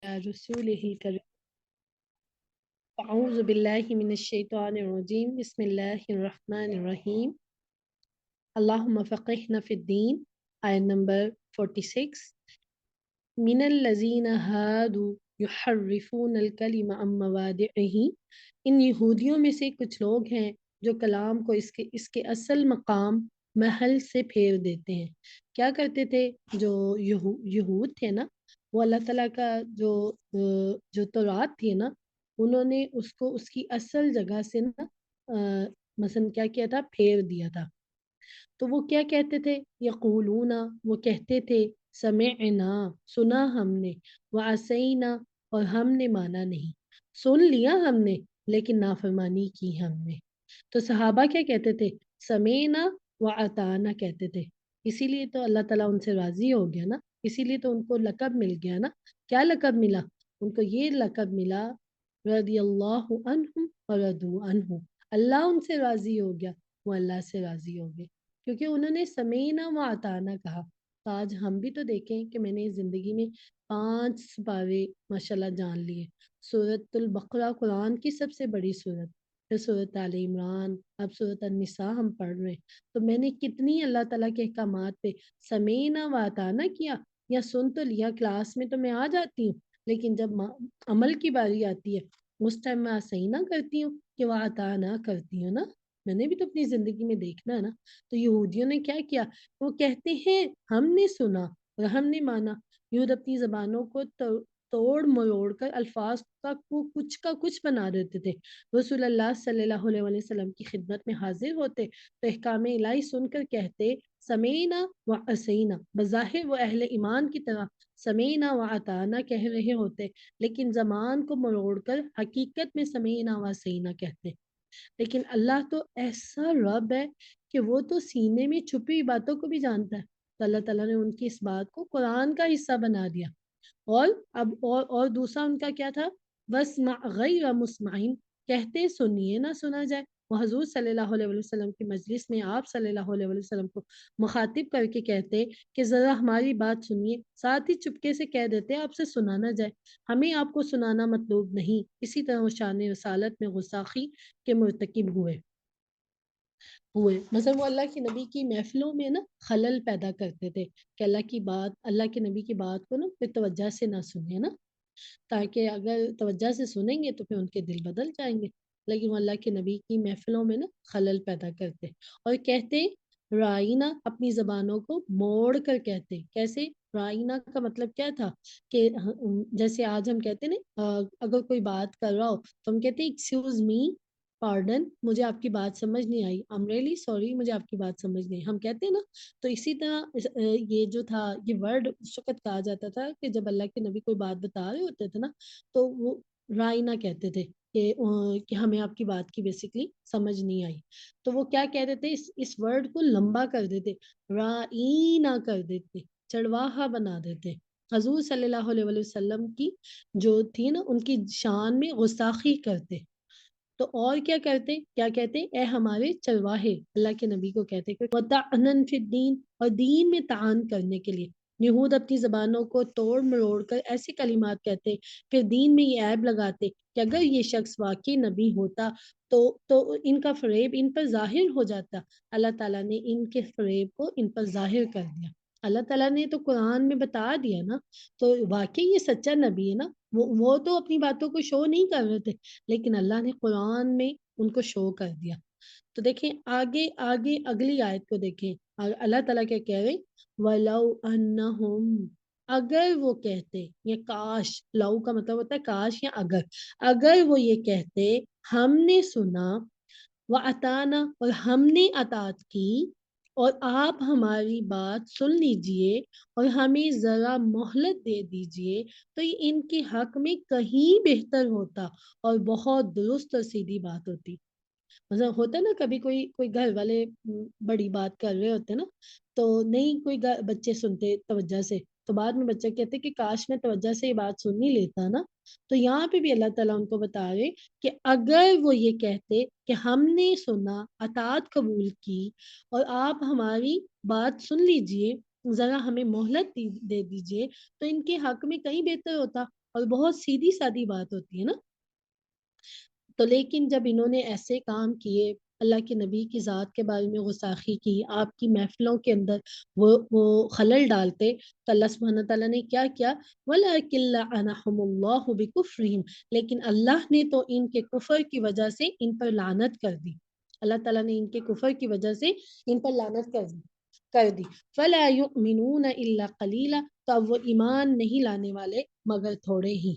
رسوله الكريم أعوذ بالله من الشيطان الرجيم بسم الله الرحمن الرحيم اللهم فقهنا في الدين آية number 46 من الذين هادوا يحرفون الكلم عن مواضعه ان یہودیوں میں سے کچھ لوگ ہیں جو کلام کو اس کے اصل مقام محل سے پھیر دیتے ہیں۔ کیا کرتے تھے جو یہود تھے نا، وہ اللہ تعالیٰ کا جو تورات تھی نا، انہوں نے اس کو اس کی اصل جگہ سے نا مثلا کیا کیا تھا، پھیر دیا تھا۔ تو وہ کیا کہتے تھے، یقولون، وہ کہتے تھے سمعنا، سنا ہم نے، وعصینا، اور ہم نے مانا نہیں، سن لیا ہم نے لیکن نافرمانی کی ہم نے۔ تو صحابہ کیا کہتے تھے، سمعنا وعطانا کہتے تھے، اسی لیے تو اللہ تعالیٰ ان سے راضی ہو گیا نا، اسی لیے تو ان کو لقب مل گیا نا۔ کیا لقب ملا ان کو؟ یہ لقب ملا رضی اللہ عنہم ورضوا عنہ، اللہ ان سے راضی ہو گیا، وہ اللہ سے راضی ہو گئے، کیونکہ انہوں نے سمینا و اطاعنا کہا۔ تو آج ہم بھی تو دیکھیں کہ میں نے زندگی میں 5 سپارے ماشاءاللہ جان لیے۔ سورۃ البقرہ قرآن کی سب سے بڑی سورت، پھر سورۃ آل عمران، اب سورۃ النساء ہم پڑھ رہے ہیں۔ تو میں نے کتنی اللہ تعالیٰ کے احکامات پہ سمینا و اطاعنا کیا، یا سن تو لیا، کلاس میں تو میں آ جاتی ہوں، لیکن جب عمل کی باری آتی ہے اس ٹائم میں آسینا کرتی ہوں کہ وہ اطاعنا کرتی ہوں نا۔ میں نے بھی تو اپنی زندگی میں دیکھنا ہے نا۔ تو یہودیوں نے کیا کیا، وہ کہتے ہیں ہم نے سنا اور ہم نے مانا۔ یہود اپنی زبانوں کو توڑ مروڑ کر الفاظ کا کچھ بنا دیتے تھے۔ رسول اللہ صلی اللہ علیہ وسلم کی خدمت میں حاضر ہوتے تو احکام الہی سن کر کہتے سمینا و عصینا، بظاہر وہ اہل ایمان کی طرح سمینا و اطاعنا کہہ رہے ہوتے، لیکن زبان کو مروڑ کر حقیقت میں سمینا و عصینا کہتے۔ لیکن اللہ تو ایسا رب ہے کہ وہ تو سینے میں چھپی باتوں کو بھی جانتا ہے۔ تو اللہ تعالیٰ نے ان کی اس بات کو قرآن کا حصہ بنا دیا۔ اور دوسرا ان کا کیا تھا، وَاسْمَعْ غَيْرَ مُسْمَعٍ، کہتے سنیے نہ سنا جائے۔ وہ حضور صلی اللہ علیہ وسلم کی مجلس میں آپ صلی اللہ علیہ وسلم کو مخاطب کر کے کہتے کہ ذرا ہماری بات سنیے، ساتھ ہی چپکے سے کہہ دیتے آپ سے سنا نہ جائے، ہمیں آپ کو سنانا مطلوب نہیں۔ اسی طرح وہ شان رسالت میں گستاخی کے مرتکب ہوئے۔ مثلا وہ اللہ کے نبی کی محفلوں میں نا خلل پیدا کرتے تھے کہ اللہ کے نبی کی بات کو نا پھر توجہ سے نہ سنیں نا، تاکہ اگر توجہ سے سنیں گے تو پھر ان کے دل بدل جائیں گے۔ لیکن وہ اللہ کے نبی کی محفلوں میں نا خلل پیدا کرتے اور کہتے رائنا، اپنی زبانوں کو موڑ کر کہتے۔ کیسے؟ رائنا کا مطلب کیا تھا کہ جیسے آج ہم کہتے نا اگر کوئی بات کر رہا ہو تو ہم کہتے ایکسکیوز می، پارڈن، مجھے آپ کی بات سمجھ نہیں آئی، I'm really sorry، مجھے آپ کی بات سمجھ نہیں آئی، ہم کہتے ہیں نا۔ تو اسی طرح یہ جو تھا، یہ ورڈ اس وقت کہا جاتا تھا کہ جب اللہ کے نبی کوئی بات بتا رہے ہوتے تھے نا تو وہ رائنا کہتے تھے کہ ہمیں آپ کی بات کی بیسکلی سمجھ نہیں آئی۔ تو وہ کیا کہہ دیتے، اس ورڈ کو لمبا کر دیتے، رائنا کر دیتے، چڑواہا بنا دیتے۔ حضور صلی اللہ علیہ وسلم کی جو تھی نا ان کی شان میں گستاخی کرتے۔ تو اور کیا کرتے، کیا کہتے، اے ہمارے چرواہے، اللہ کے نبی کو کہتے وَطَعْنًا فِي الدِّينِ، اور دین میں طعن کرنے کے لیے۔ یہود اپنی زبانوں کو توڑ مروڑ کر ایسے کلمات کہتے، پھر دین میں یہ عیب لگاتے کہ اگر یہ شخص واقعی نبی ہوتا تو ان کا فریب ان پر ظاہر ہو جاتا۔ اللہ تعالیٰ نے ان کے فریب کو ان پر ظاہر کر دیا۔ اللہ تعالیٰ نے تو قرآن میں بتا دیا نا، تو واقعی یہ سچا نبی ہے نا۔ وہ تو اپنی باتوں کو شو نہیں کر رہے تھے، لیکن اللہ نے قرآن میں ان کو شو کر دیا۔ تو دیکھیں آگے اگلی آیت کو دیکھیں، اللہ تعالیٰ کیا کہہ رہے، وَلَوْ أَنَّهُمْ، اگر وہ کہتے، یا کاش، لو کا مطلب ہوتا ہے کاش یا اگر وہ یہ کہتے ہم نے سنا، وَأَطَعْنَا، اور ہم نے اطاعت کی، اور آپ ہماری بات سن لیجئے اور ہمیں ذرا مہلت دے دیجئے، تو یہ ان کے حق میں کہیں بہتر ہوتا اور بہت درست اور سیدھی بات ہوتی۔ مطلب ہوتا ہے نا کبھی کوئی گھر والے بڑی بات کر رہے ہوتے نا، تو نہیں کوئی بچے سنتے توجہ سے، تو بعد میں بچہ کہتے کہ کاش میں توجہ سے یہ بات سن ہی لیتا نا۔ تو یہاں پہ بھی اللہ تعالیٰ ان کو بتا رہے کہ اگر وہ یہ کہتے کہ ہم نے سنا، اطاعت قبول کی، اور آپ ہماری بات سن لیجئے، ذرا ہمیں مہلت دے دیجئے، تو ان کے حق میں کہیں بہتر ہوتا۔ اور بہت سیدھی سادی بات ہوتی ہے نا. تو لیکن جب انہوں نے ایسے کام کیے، اللہ کے نبی کی ذات کے بارے میں غستاخی کی، آپ کی محفلوں کے اندر وہ خلل ڈالتے، تو اللہ سبحانہ تعالیٰ نے کیا کیا؟ وَلَٰكِن لَعَنَهُمُ اللَّهُ بِكُفْرِهِمْ، لیکن اللہ نے تو ان کے کفر کی وجہ سے ان پر لعنت کر دی. اللہ تعالیٰ نے ان کے کفر کی وجہ سے ان پر لعنت کر دی. فَلَا يُؤْمِنُونَ إِلَّا قَلِيلًا، تو اب وہ ایمان نہیں لانے والے مگر تھوڑے ہی.